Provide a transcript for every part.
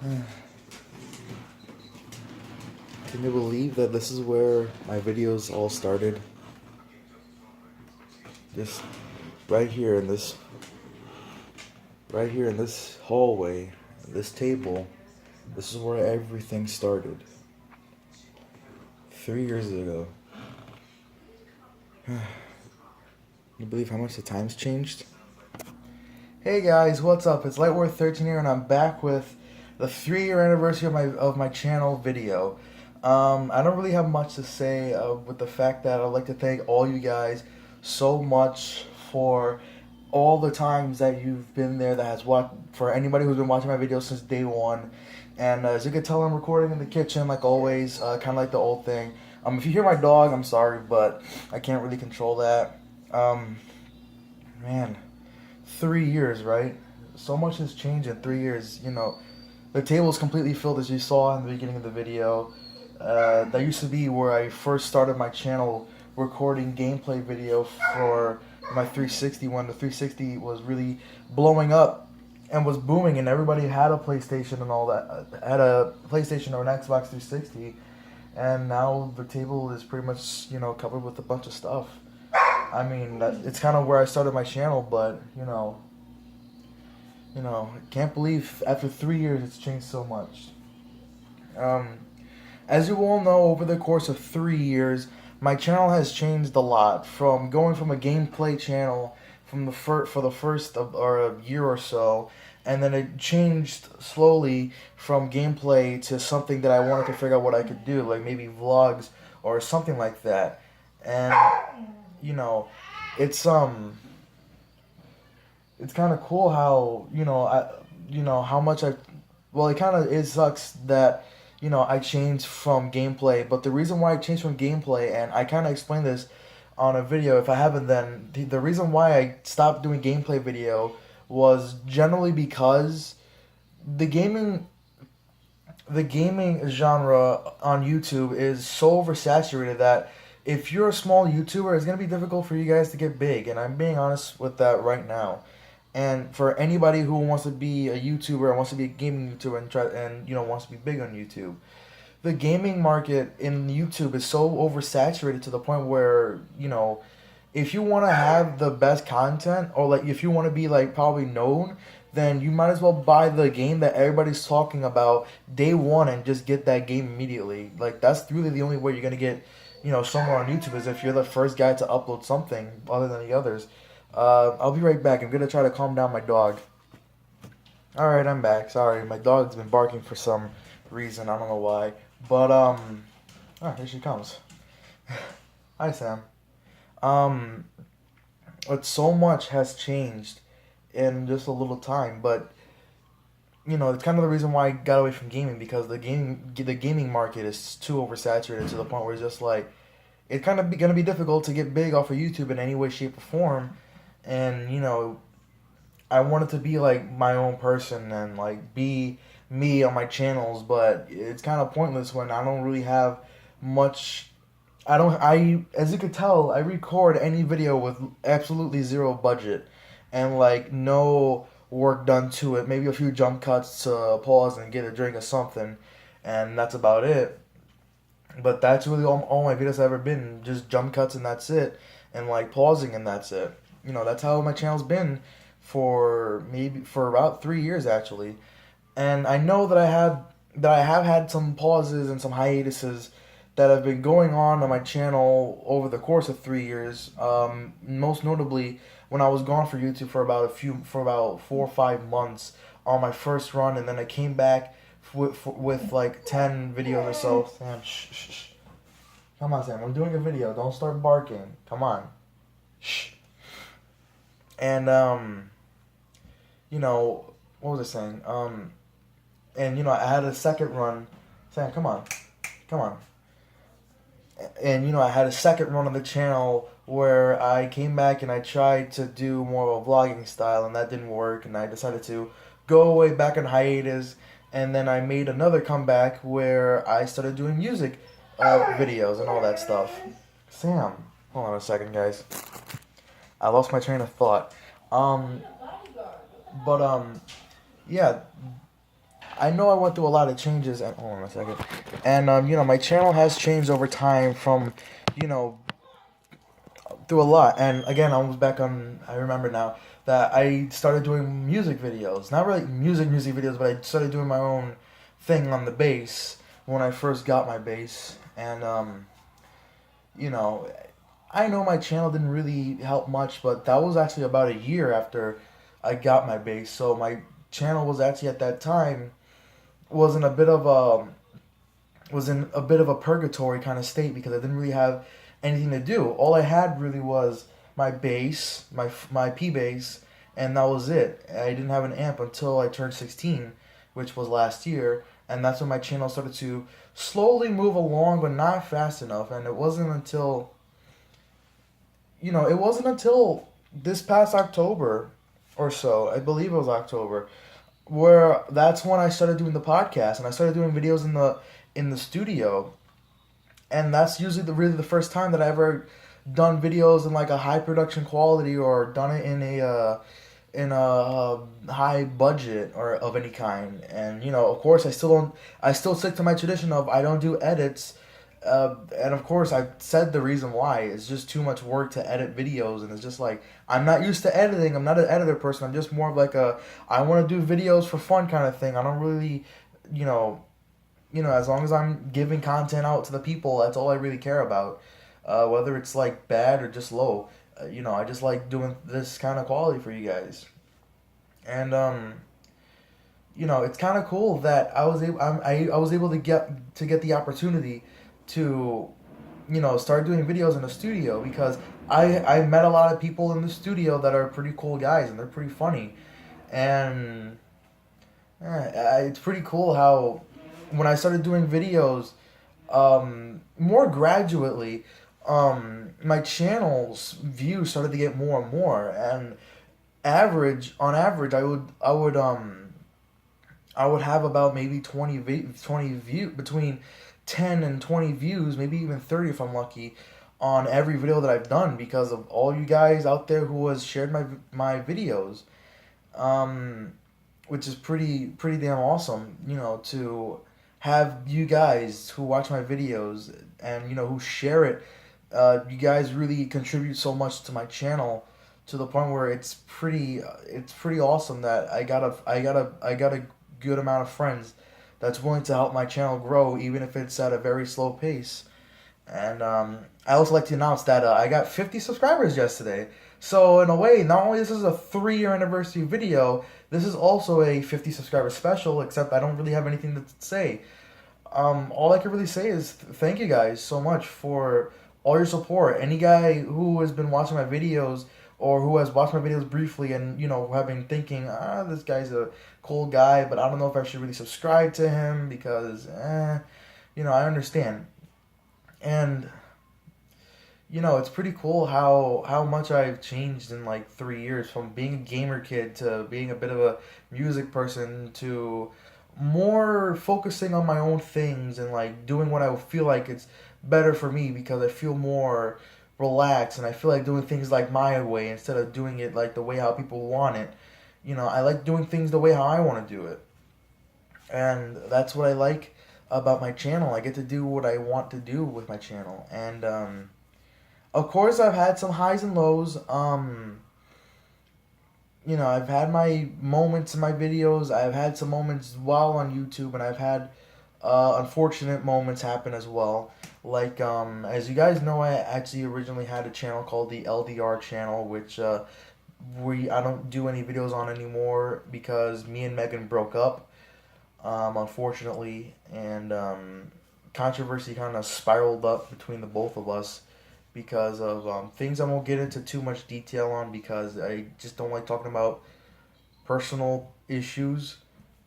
Can you believe that this is where my videos all started? Just right here in this hallway, this table. This is where everything started. 3 years ago. Can you believe how much the time's changed? Hey guys, what's up? It's Lightworth13 here, and I'm back with the 3-year anniversary of my channel video. I don't really have much to say with the fact that I'd like to thank all you guys so much for all the times that you've been there, that has watched, for anybody who's been watching my videos since day one. And as you can tell, I'm recording in the kitchen like always, kind of like the old thing. If you hear my dog, I'm sorry, but I can't really control that. Man, 3 years, right? So much has changed in 3 years. The table is completely filled, as you saw in the beginning of the video. That used to be where I first started my channel, recording gameplay video for my 360 when the 360 was really blowing up and was booming, and everybody had a PlayStation and all that, had a PlayStation or an Xbox 360, and now the table is pretty much covered with a bunch of stuff. I mean, it's kind of where I started my channel, but I can't believe after 3 years it's changed so much. As you all know, over the course of 3 years, my channel has changed a lot. From going from a gameplay channel for the first or a year or so, and then it changed slowly from gameplay to something that I wanted to figure out what I could do, like maybe vlogs or something like that. And it's it's kind of cool how how much well, it kind of, it sucks that I changed from gameplay, but the reason why I changed from gameplay, and I kind of explained this on a video, if I haven't, then the reason why I stopped doing gameplay video was generally because the gaming the gaming genre on YouTube is so oversaturated that if you're a small YouTuber, it's gonna be difficult for you guys to get big, and I'm being honest with that right now. And for anybody who wants to be a YouTuber, wants to be a gaming YouTuber, and wants to be big on YouTube, the gaming market in YouTube is so oversaturated to the point where if you want to have the best content, or like if you want to be like probably known, then you might as well buy the game that everybody's talking about day one and just get that game immediately. Like, that's really the only way you're gonna get somewhere on YouTube, is if you're the first guy to upload something other than the others. I'll be right back. I'm gonna try to calm down my dog. Alright, I'm back. Sorry, my dog's been barking for some reason. I don't know why. But, here she comes. Hi, Sam. Um, but so much has changed in just a little time, but, it's kind of the reason why I got away from gaming, because the gaming market is too oversaturated to the point where it's just like, it's kind of gonna be difficult to get big off of YouTube in any way, shape, or form. And I wanted to be like my own person and like be me on my channels, but it's kind of pointless when I don't really have much. As you could tell, I record any video with absolutely zero budget and like no work done to it. Maybe a few jump cuts to pause and get a drink or something, and that's about it. But that's really all my videos have ever been, just jump cuts and that's it, and like pausing and that's it. That's how my channel's been for about 3 years actually. And I know that I have had some pauses and some hiatuses that have been going on my channel over the course of 3 years. Most notably, when I was gone for YouTube for about 4 or 5 months on my first run, and then I came back with like 10 videos or so. Sam, shh, shh, shh. Come on, Sam. I'm doing a video. Don't start barking. Come on. Shh. And what was I saying? And I had a second run. Sam, come on, come on. And I had a second run on the channel where I came back and I tried to do more of a vlogging style, and that didn't work, and I decided to go away back on hiatus. And then I made another comeback where I started doing music videos and all that stuff. Sam, hold on a second, guys. I lost my train of thought. But yeah, I know I went through a lot of changes, and hold on a second, and my channel has changed over time from, you know, through a lot. And again, I was back on. I remember now that I started doing music videos, not really music videos, but I started doing my own thing on the bass when I first got my bass, and you know, I know my channel didn't really help much, but that was actually about a year after I got my bass. So my channel was actually at that time was in a bit of a purgatory kind of state because I didn't really have anything to do. All I had really was my bass, my P bass, and that was it. I didn't have an amp until I turned 16, which was last year, and that's when my channel started to slowly move along, but not fast enough. And it wasn't until this past October or so, I believe it was October, where that's when I started doing the podcast and I started doing videos in the studio, and that's usually the first time that I ever done videos in like a high production quality or done it in a high budget or of any kind. And of course, I still stick to my tradition of I don't do edits. And of course, I said the reason why. It's just too much work to edit videos, and it's just like I'm not used to editing. I'm not an editor person. I'm just more of like I want to do videos for fun kind of thing. I don't really, you know, as long as I'm giving content out to the people, that's all I really care about. Whether it's like bad or just low, I just like doing this kind of quality for you guys. And it's kind of cool that I was able to get the opportunity to start doing videos in the studio because I met a lot of people in the studio that are pretty cool guys and they're pretty funny, and it's pretty cool how when I started doing videos more gradually, my channel's views started to get more and more, and on average I would have about maybe 20 view between 10 and 20 views, maybe even 30 if I'm lucky, on every video that I've done because of all you guys out there who has shared my videos. Um, which is pretty damn awesome, to have you guys who watch my videos and who share it. You guys really contribute so much to my channel to the point where it's pretty awesome that I got a good amount of friends that's willing to help my channel grow, even if it's at a very slow pace. And I also like to announce that I got 50 subscribers yesterday. So in a way, not only this is a 3-year anniversary video, this is also a 50 subscriber special. Except I don't really have anything to say. All I can really say is thank you guys so much for all your support. Any guy who has been watching my videos or who has watched my videos briefly and have been thinking, this guy's a cool guy, but I don't know if I should really subscribe to him because, I understand. And it's pretty cool how much I've changed in like 3 years from being a gamer kid to being a bit of a music person to more focusing on my own things and like doing what I feel like it's better for me because I feel more relaxed and I feel like doing things like my way instead of doing it like the way how people want it. I like doing things the way how I want to do it. And that's what I like about my channel. I get to do what I want to do with my channel. And of course, I've had some highs and lows. I've had my moments in my videos. I've had some moments while on YouTube, and I've had unfortunate moments happen as well. Like, as you guys know, I actually originally had a channel called the LDR channel, which I don't do any videos on anymore because me and Megan broke up, unfortunately, and controversy kind of spiraled up between the both of us because of things I won't get into too much detail on because I just don't like talking about personal issues.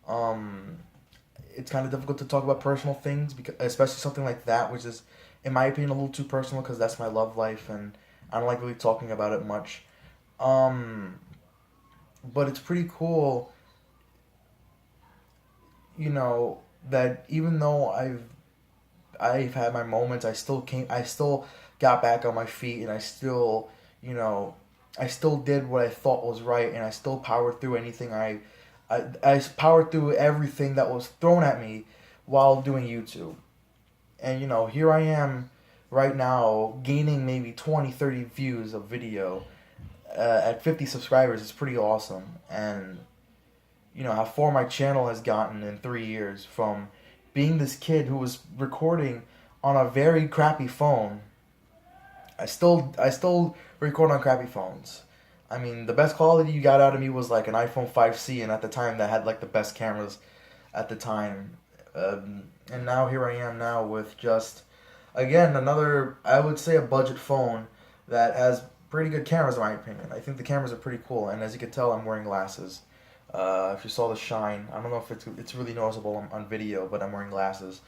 Um, it's kind of difficult to talk about personal things because, especially something like that, which is, in my opinion, a little too personal because that's my love life and I don't like really talking about it much. Um, but it's pretty cool, you know, that even though I've had my moments. I still got back on my feet, and you know, I still did what I thought was right, and I still powered through anything I I powered through everything that was thrown at me while doing YouTube. And here I am right now gaining maybe 20, 30 views of video at 50 subscribers. Is pretty awesome. And how far my channel has gotten in 3 years from being this kid who was recording on a very crappy phone. I still record on crappy phones. I mean, the best quality you got out of me was like an iPhone 5C, and at the time that had like the best cameras at the time. And now here I am now with just, again, another, I would say, a budget phone that has pretty good cameras in my opinion. I think the cameras are pretty cool, and as you can tell, I'm wearing glasses. If you saw the shine, I don't know if it's really noticeable on video, but I'm wearing glasses.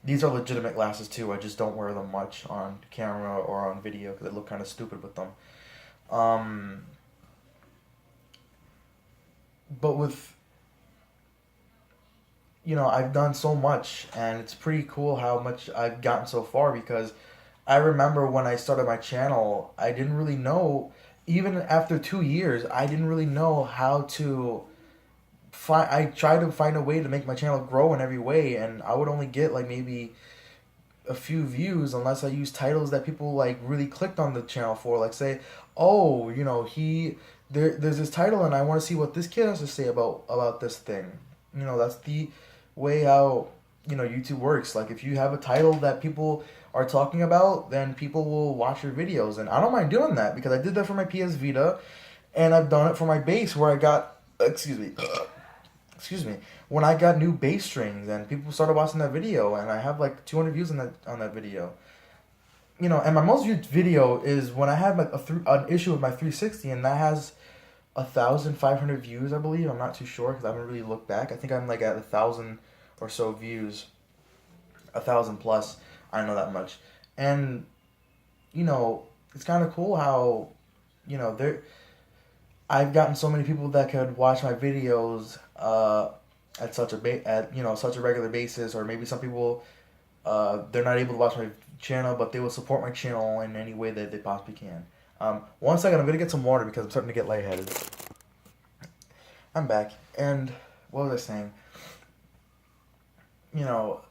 These are legitimate glasses too. I just don't wear them much on camera or on video because I look kind of stupid with them. Um, but with I've done so much, and it's pretty cool how much I've gotten so far because I remember when I started my channel, I didn't really know, even after 2 years, I didn't really know how to find. I tried to find a way to make my channel grow in every way, and I would only get like maybe a few views unless I use titles that people like really clicked on the channel for. Like say, oh, there's this title, and I want to see what this kid has to say about this thing. That's the way how YouTube works. Like if you have a title that people are talking about, then people will watch your videos, and I don't mind doing that because I did that for my PS Vita, and I've done it for my bass where I got excuse me, when I got new bass strings and people started watching that video, and I have like 200 views on that video. And my most viewed video is when I had like an issue with my 360, and that has 1,500 views, I believe. I'm not too sure because I haven't really looked back. I think I'm like at 1,000 or so views, 1,000 plus. I know that much, and it's kind of cool how there I've gotten so many people that could watch my videos at such a regular basis, or maybe some people they're not able to watch my channel, but they will support my channel in any way that they possibly can. One second, I'm gonna get some water because I'm starting to get lightheaded. I'm back, and what was I saying? You know,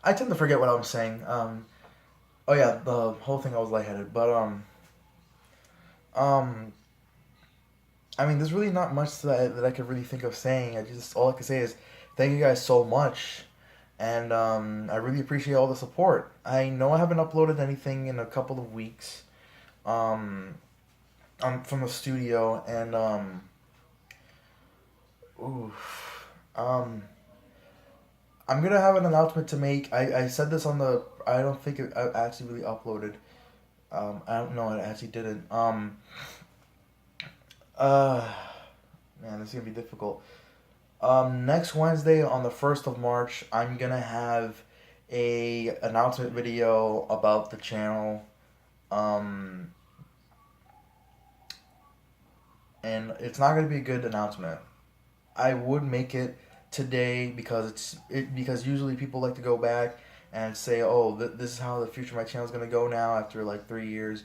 I tend to forget what I was saying. Oh yeah, the whole thing I was lightheaded, but um, I mean, there's really not much that I could really think of saying. All I can say is thank you guys so much, and I really appreciate all the support. I know I haven't uploaded anything in a couple of weeks. Um, I'm from the studio, and oof, I'm gonna have an announcement to make. I said this on the. I don't think I actually really uploaded. I don't know. It actually didn't. Uh, Man, this is gonna be difficult. Next Wednesday on the 1st of March, I'm gonna have a announcement video about the channel. Um, and it's not gonna be a good announcement. I would make it today because usually people like to go back and say, oh, this is how the future of my channel is gonna go now after like 3 years.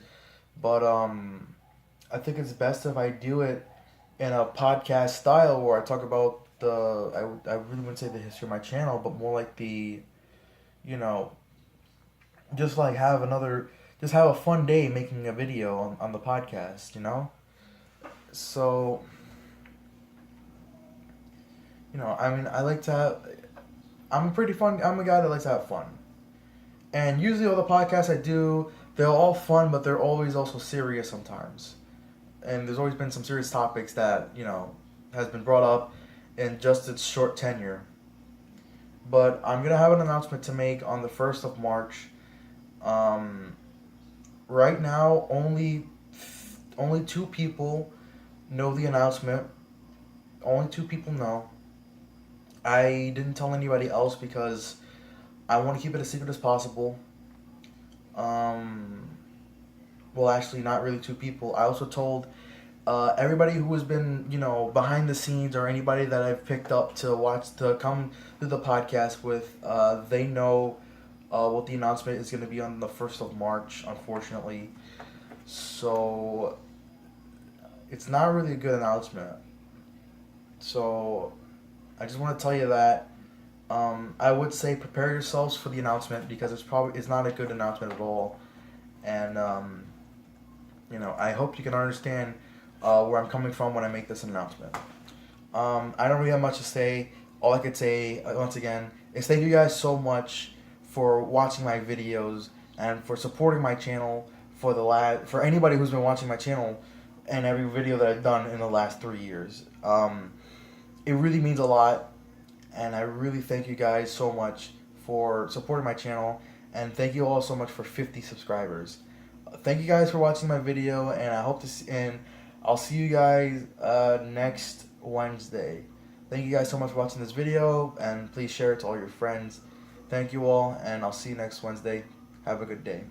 But I think it's best if I do it in a podcast I talk about I really wouldn't say the history of my channel, but more like you know, just like just have a fun day making a video on the podcast. So, I mean, I'm a guy that likes to have fun. And usually all the podcasts I do, they're all fun, but they're always also serious sometimes. And there's always been some serious topics that has been brought up in just its short tenure. But I'm gonna have an announcement to make on the 1st of March. Um, right now, only two people know the announcement. Only two people know. I didn't tell anybody else because I want to keep it as secret as possible. Um, well, actually, not really two people. I also told everybody who has been, behind the scenes, or anybody that I've picked up to come to the podcast with, they know what the announcement is going to be on the 1st of March, unfortunately. So, it's not really a good announcement. So I just want to tell you that I would say prepare yourselves for the announcement because it's not a good announcement at all, and I hope you can understand where I'm coming from when I make this announcement. I don't really have much to say. All I could say once again is thank you guys so much for watching my videos and for supporting my channel for anybody who's been watching my channel and every video that I've done in the last 3 years. It really means a lot, and I really thank you guys so much for supporting my channel, and thank you all so much for 50 subscribers. Thank you guys for watching my video, and I'll see you guys next Wednesday. Thank you guys so much for watching this video, and please share it to all your friends. Thank you all, and I'll see you next Wednesday. Have a good day.